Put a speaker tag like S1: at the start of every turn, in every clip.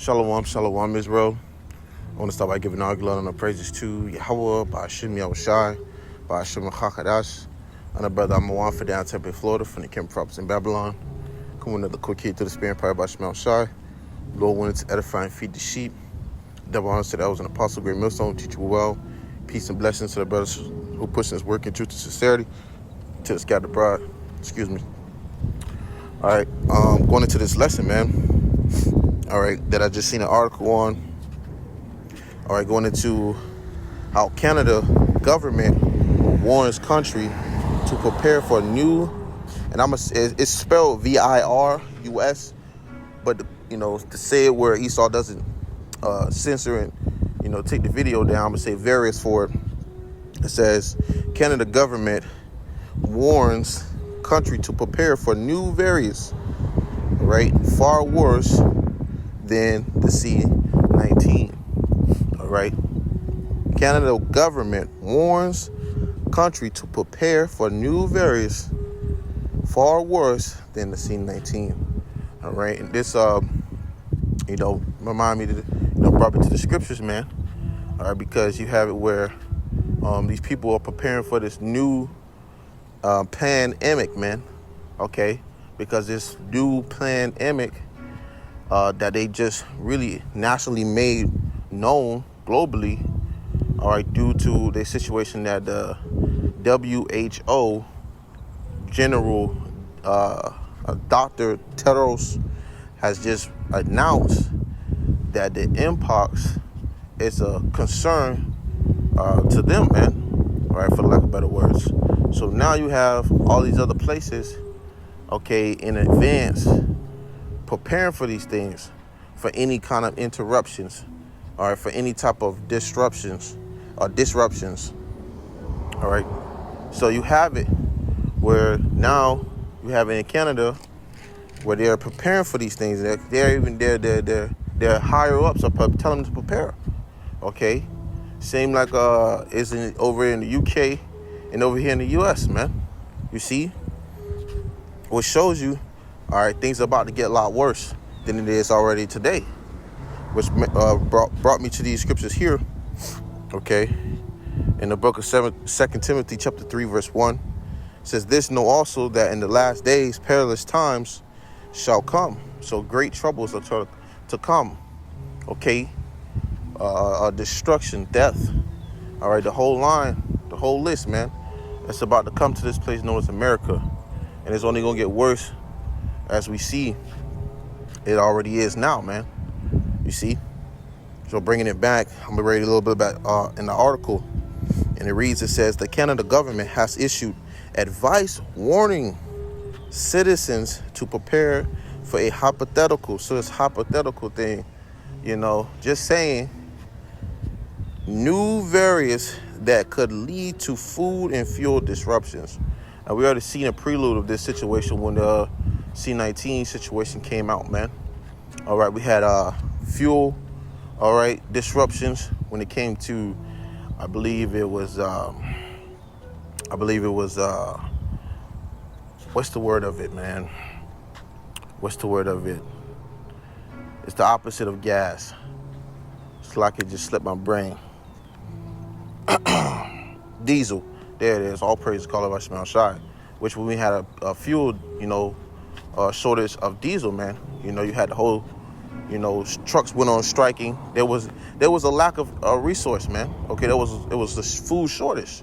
S1: Shalom, shalom, Israel. I want to start by giving all glory and praises to YAHAWAH, BAHASHAM, YAHAWASHI, BAHASHAM, QADASH. And a brother, I'm a for down Temple, Florida, from the camp props in Babylon. Coming another quick hit to the spirit power by YAHAWASHI. Lord wanted to edify and feed the sheep. Devil honor said I was an apostle, great millstone, teach you well. Peace and blessings to the brothers who push this work in truth and sincerity. To the scattered bride. Excuse me. All right, going into this lesson, man. All right, that I just seen an article on. All right, going into how Canada government warns country to prepare for new, and it's spelled VIRUS, but to say it where Esau doesn't censor and take the video down, I'm gonna say various for it. It says Canada government warns country to prepare for new variants, right? Far worse than the C-19. All right. Canada government warns country to prepare for new variants far worse than the C-19. All right. And this, remind me to, brought me to the scriptures, man. All right. Because you have it where these people are preparing for this new pandemic, man. Okay. Because this new pandemic that they just really nationally made known globally, all right, due to the situation that the WHO General Dr. Tedros has just announced that the mpox is a concern to them, man, all right, for lack of better words. So now you have all these other places, okay, in advance preparing for these things, for any kind of interruptions, all right, for any type of disruptions. All right. So you have it where now you have it in Canada where they're preparing for these things. They're higher ups are telling them to prepare. Okay. Same like is over in the UK and over here in the US, man. You see? What shows you, all right, things are about to get a lot worse than it is already today, which brought me to these scriptures here, okay, in the book of 2 Timothy chapter 3, verse 1. It says, "This know also that in the last days perilous times shall come." So great troubles are to come, okay, destruction, death, all right, the whole line, the whole list, man. It's about to come to this place known as America, and it's only going to get worse. As we see, it already is now, man. You see? So bringing it back, I'm going to read a little bit about in the article. And it reads, it says, the Canada government has issued advice warning citizens to prepare for a hypothetical. So it's hypothetical thing, just saying new variants that could lead to food and fuel disruptions. And we already seen a prelude of this situation when the C-19 situation came out, man. All right, we had fuel, all right, disruptions when it came to, I believe it was what's the word of it, man? What's the word of it? It's the opposite of gas. It's like it just slipped my brain. Diesel. There it is. All praise call of YAHAWASHI. Which when we had a fuel, shortage of diesel, man. You had the whole, trucks went on striking. There was a lack of resource, man. Okay, it was the food shortage.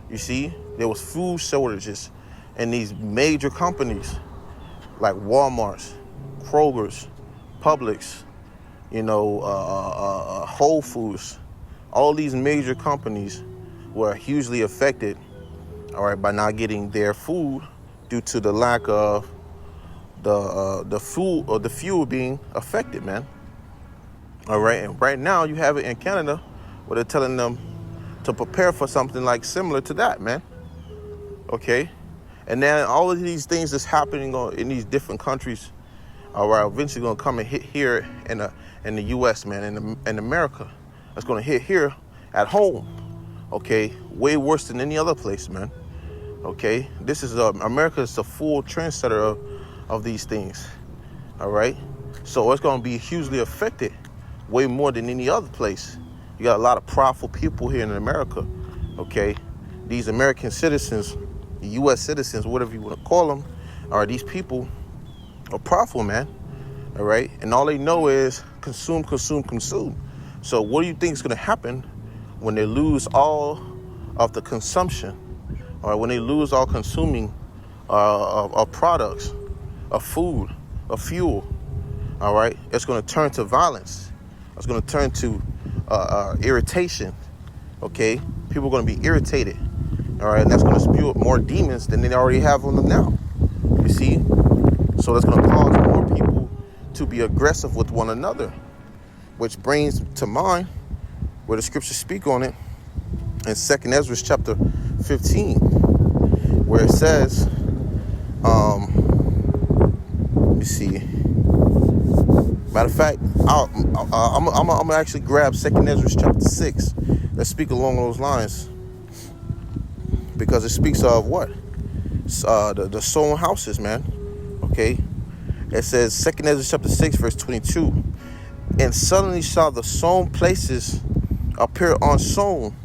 S1: You see, there was food shortages, and these major companies like Walmart's, Kroger's, Publix, Whole Foods, all these major companies were hugely affected, all right, by not getting their food due to the lack of the fuel being affected, man. All right, and right now you have it in Canada where they're telling them to prepare for something like similar to that, man. Okay, and then all of these things that's happening in these different countries, all right, eventually gonna come and hit here in the U.S., man, in America. It's gonna hit here at home. Okay, way worse than any other place, man. Okay, this is America is the full trendsetter of these things. All right, So it's going to be hugely affected, way more than any other place. You got a lot of powerful people here in America, okay? These American citizens, U.S. citizens, whatever you want to call them, are these people are powerful, man, all right? And all they know is consume, consume, consume. So what do you think is going to happen when they lose all of the consumption, all right, when they lose all consuming of products, of food, of fuel, all right? It's going to turn to violence. It's going to turn to irritation, okay? People are going to be irritated, all right? And that's going to spew up more demons than they already have on them now, you see? So that's going to cause more people to be aggressive with one another, which brings to mind where the scriptures speak on it in 2nd Ezra chapter 15, where it says, let me see. Matter of fact, I'm gonna actually grab 2nd Ezra chapter 6. Let's speak along those lines, because it speaks of what? The sown houses, man. Okay, it says 2nd Ezra chapter 6 verse 22. And suddenly shall the sown places appear unsown.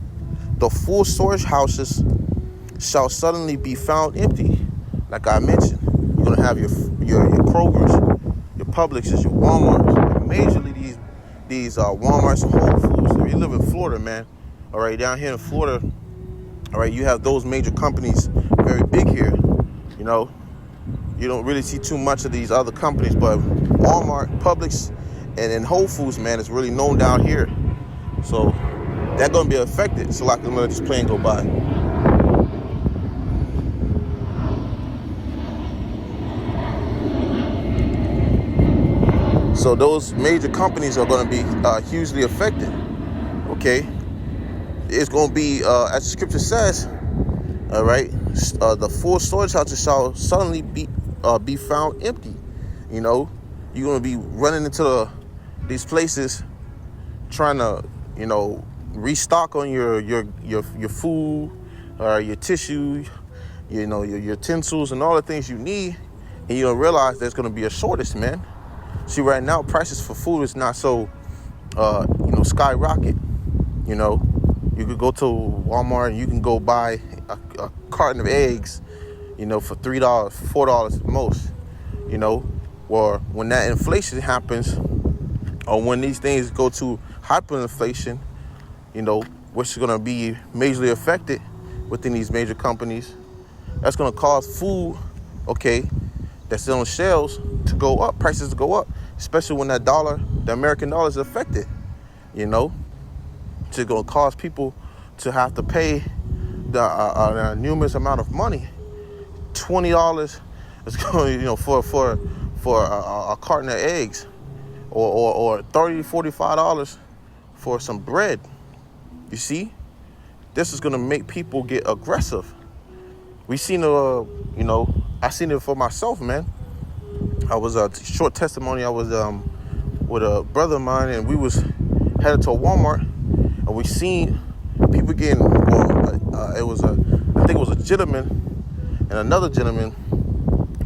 S1: The full storage houses shall suddenly be found empty. Like I mentioned, you're gonna have your Kroger's, your Publix's, your Walmart's, majorly these Walmart's and Whole Foods. If you live in Florida, man, all right, down here in Florida, all right, you have those major companies very big here. You know, you don't really see too much of these other companies, but Walmart, Publix, and Whole Foods, man, is really known down here. So they're gonna be affected. So like, I'm gonna let this plane go by. So those major companies are going to be hugely affected, okay? It's going to be, as the scripture says, all right, the full storage houses shall suddenly be found empty. You know, you're going to be running into these places trying to, you know, restock on your food, your tissue, you know, your utensils and all the things you need, and you don't realize there's going to be a shortage, man. See, right now, prices for food is not so, you know, skyrocket. You know, you could go to Walmart and you can go buy a carton of eggs, you know, for $3, $4 at most, you know. Or when that inflation happens, or when these things go to hyperinflation, you know, which is going to be majorly affected within these major companies, that's going to cause food, okay, that's on shelves to go up, prices to go up, especially when that dollar, the American dollar, is affected, you know. It's going to cause people to have to pay the numerous amount of money. $20 is going, you know, for a carton of eggs, or $30, $45 for some bread. You see, this is going to make people get aggressive. We seen you know, I seen it for myself, man. I was a short testimony. I was with a brother of mine, and we was headed to a Walmart, and we seen people getting. It was I think it was a gentleman and another gentleman,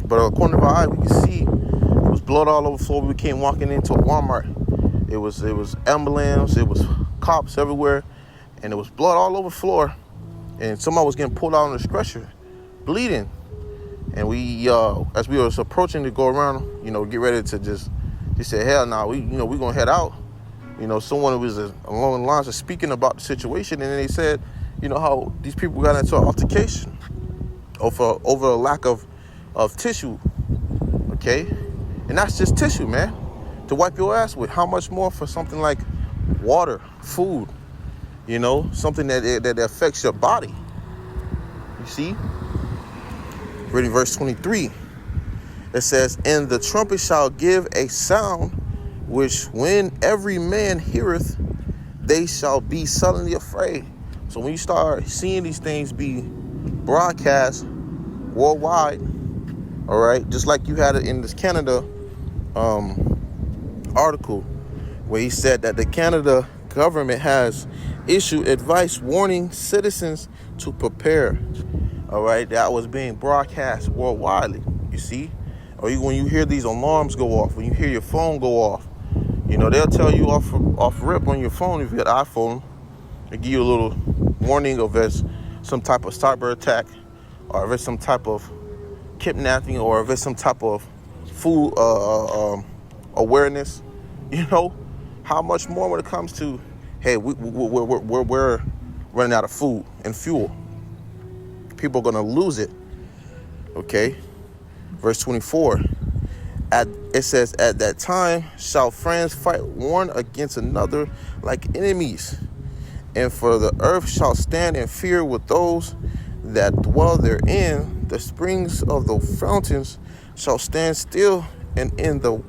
S1: but according to our eye, we could see it was blood all over the floor. We came walking into a Walmart. It was emblems, it was cops everywhere, and it was blood all over the floor, and somebody was getting pulled out on the stretcher, bleeding. And we, as we was approaching to go around, you know, get ready to just say, hell no, we gonna head out. You know, someone was along the lines of speaking about the situation, and then they said, you know, how these people got into an altercation over a lack of tissue, okay? And that's just tissue, man, to wipe your ass with. How much more for something like water, food, you know, something that affects your body, you see? Reading verse 23, it says, and the trumpet shall give a sound, which when every man heareth, they shall be suddenly afraid. So when you start seeing these things be broadcast worldwide, all right, just like you had it in this Canada article, where he said that the Canada government has issued advice warning citizens to prepare. All right, that was being broadcast worldwide, you see. or when you hear these alarms go off, when you hear your phone go off, they'll tell you off rip on your phone if you got an iPhone. They give you a little warning of there's some type of cyber attack, or if it's some type of kidnapping, or if it's some type of food awareness. How much more when it comes to, hey, we're running out of food and fuel. People are going to lose it. Okay? Verse 24. It says, at that time shall friends fight one against another like enemies. And for the earth shall stand in fear with those that dwell therein. The springs of the fountains shall stand still, and in the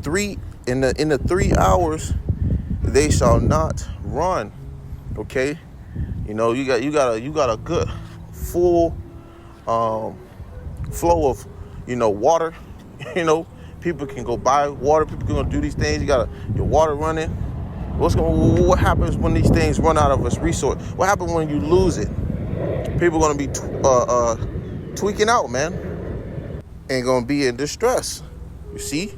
S1: 3 hours they shall not run. Okay, you got a good full flow of water. People can go buy water. People can go do these things. You got your water running. What happens when these things run out of its resource? What happens when you lose it? People are gonna be tweaking out, man, and gonna be in distress. You see?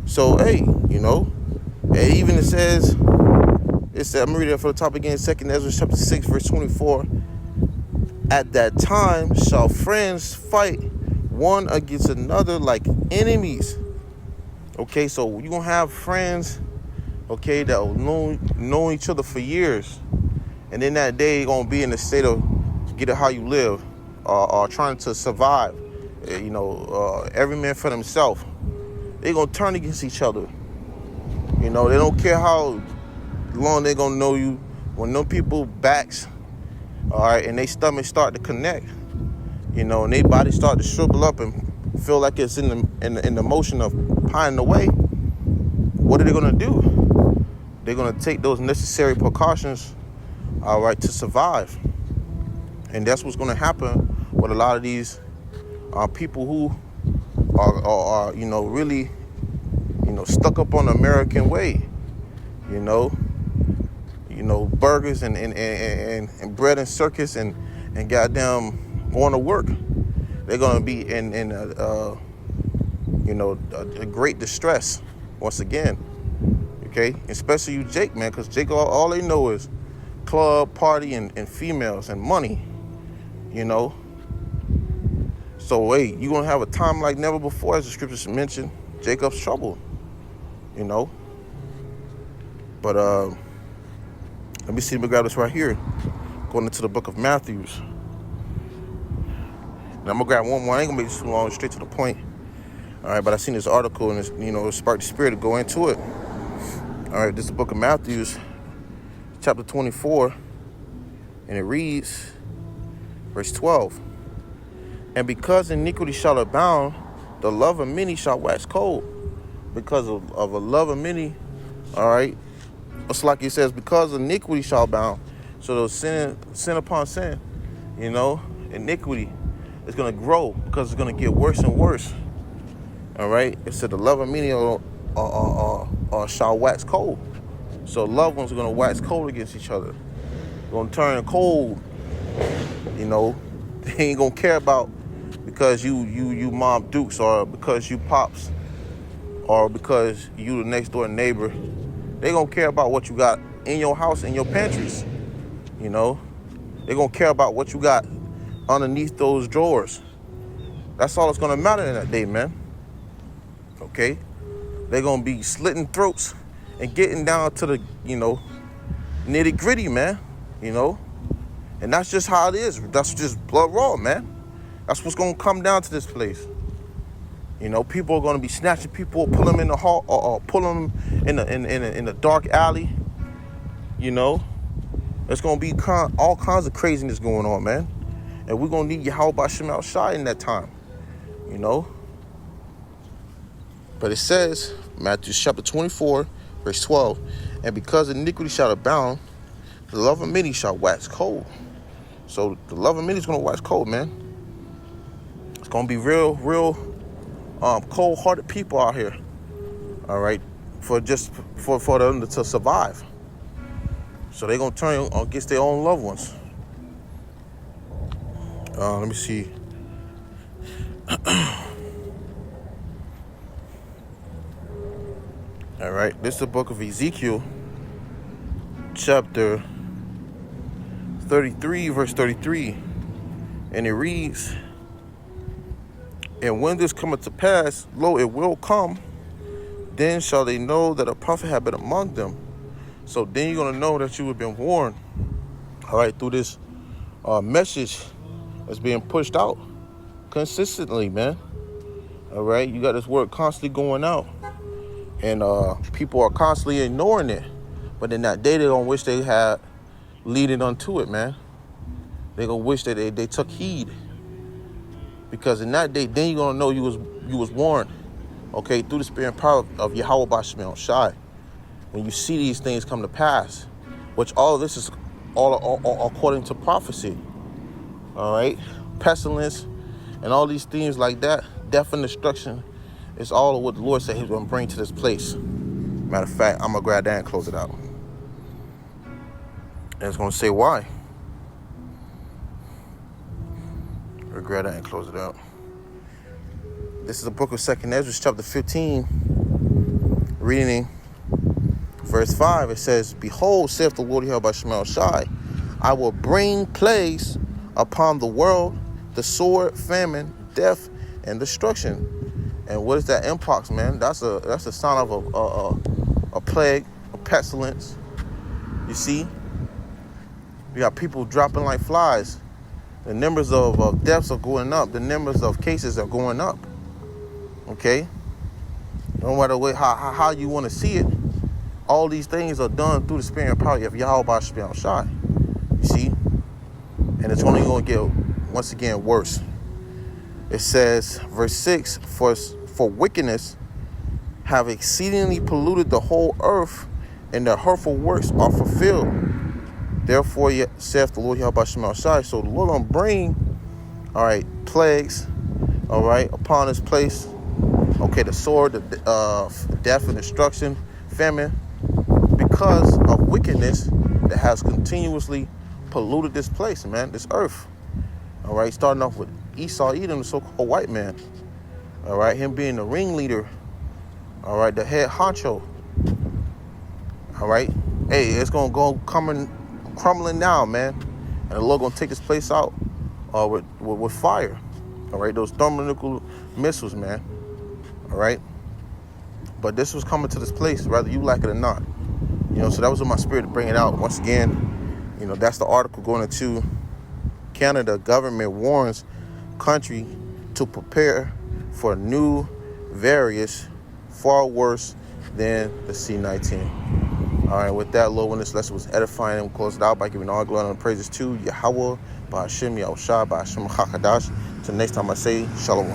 S1: So hey, even it says, I'm reading it from the top again, 2nd Ezra chapter 6, verse 24. At that time shall friends fight one against another like enemies. Okay, so you're gonna have friends, okay, that will know each other for years, and then that day you're gonna be in the state of get it how you live, or trying to survive. Every man for themselves. They're gonna turn against each other. They don't care how long they're gonna know you. When them people backs, all right, and they stomachs start to connect, and their body start to shrivel up and feel like it's in the motion of pining away. What are they gonna do? They're gonna take those necessary precautions, all right, to survive. And that's what's gonna happen with a lot of these people who are really stuck up on the American way. Burgers and bread and circus and goddamn going to work. They're gonna be in a great distress once again. Okay, especially you, Jake, man, because Jake all they know is club, party, and females and money. So hey, you're gonna have a time like never before, as the scriptures mention. Jacob's trouble. But let me see. Let me grab this right here. Going into the book of Matthew. And I'm gonna grab one more. I ain't gonna make this too long. Straight to the point. All right. But I seen this article and it sparked the spirit to go into it. All right. This is the book of Matthew, chapter 24, and it reads, verse 12. And because iniquity shall abound, the love of many shall wax cold. Because of a love of many, all right. It's like it says, because iniquity shall abound. So sin upon sin, iniquity is going to grow because it's going to get worse and worse. All right. It said the love of many shall wax cold. So loved ones are going to wax cold against each other. They're going to turn cold. They ain't going to care about because you mom dukes, or because you pops, or because you the next door neighbor. They gonna care about what you got in your house, in your pantries. They gonna care about what you got underneath those drawers. That's all that's gonna matter in that day, man. Okay? They're gonna be slitting throats and getting down to the, nitty gritty, man. And that's just how it is. That's just blood raw, man. That's what's gonna come down to this place. People are gonna be snatching people, pull them in the hall, or pull them in the dark alley. There's gonna be all kinds of craziness going on, man. And we're gonna need YAHAWASHI in that time. But it says, Matthew chapter 24, verse 12, and because iniquity shall abound, the love of many shall wax cold. So the love of many is gonna wax cold, man. It's gonna be real cold-hearted people out here, all right, for them to survive. So they're gonna turn against their own loved ones. Let me see. All right, this is the book of Ezekiel, chapter 33, verse 33. And it reads, "And when this cometh to pass, lo, it will come, then shall they know that a prophet had been among them." So then you're going to know that you have been warned, all right, through this message that's being pushed out consistently, man. All right, you got this word constantly going out, and people are constantly ignoring it. But in that day, they're going to wish they had leading unto it, man. They're going to wish that they took heed. Because in that day, then you're going to know you was warned, okay, through the spirit and power of YAHAWASHI. When you see these things come to pass, which all of this is all according to prophecy, all right? Pestilence and all these things like that, death and destruction, is all of what the Lord said he's going to bring to this place. Matter of fact, I'm going to grab that and close it out. And it's going to say why. I'll grab that and close it out. This is the book of 2nd Ezra, chapter 15, reading verse 5. It says, "Behold, saith the Lord YAHAWASHI, I will bring plagues upon the world, the sword, famine, death, and destruction." And what is that mpox, man? That's a sign of a plague, a pestilence. You see, you got people dropping like flies. The numbers of deaths are going up. The numbers of cases are going up. Okay, no matter how you want to see it, all these things are done through the spirit and power of YAHAWASHI. You see, and it's only going to get once again worse. It says, verse 6, for wickedness have exceedingly polluted the whole earth, and their hurtful works are fulfilled. Therefore, saith the Lord YAHAWASHI. So the Lord gonna bring, all right, plagues, all right, upon this place. Okay, the sword, the death and destruction, famine, because of wickedness that has continuously polluted this place, man, this earth. All right, starting off with Esau, Edom, the so-called white man. All right, him being the ringleader. All right, the head honcho. All right, hey, it's gonna go crumbling down, man, and the Lord gonna take this place out with fire. All right, those thermonuclear missiles, man. All right, but this was coming to this place, whether you like it or not. You know, so that was in my spirit to bring it out once again. You know, that's the article going into Canada. Government warns country to prepare for new variants far worse than the C-19. All right, with that, Lord, when this lesson was edifying, and we'll close it out by giving all glory and praises to Yahawah, BAHASHAM, YAHAWASHI, BAHASHAM, QADASH. Till next time I say, Shalom.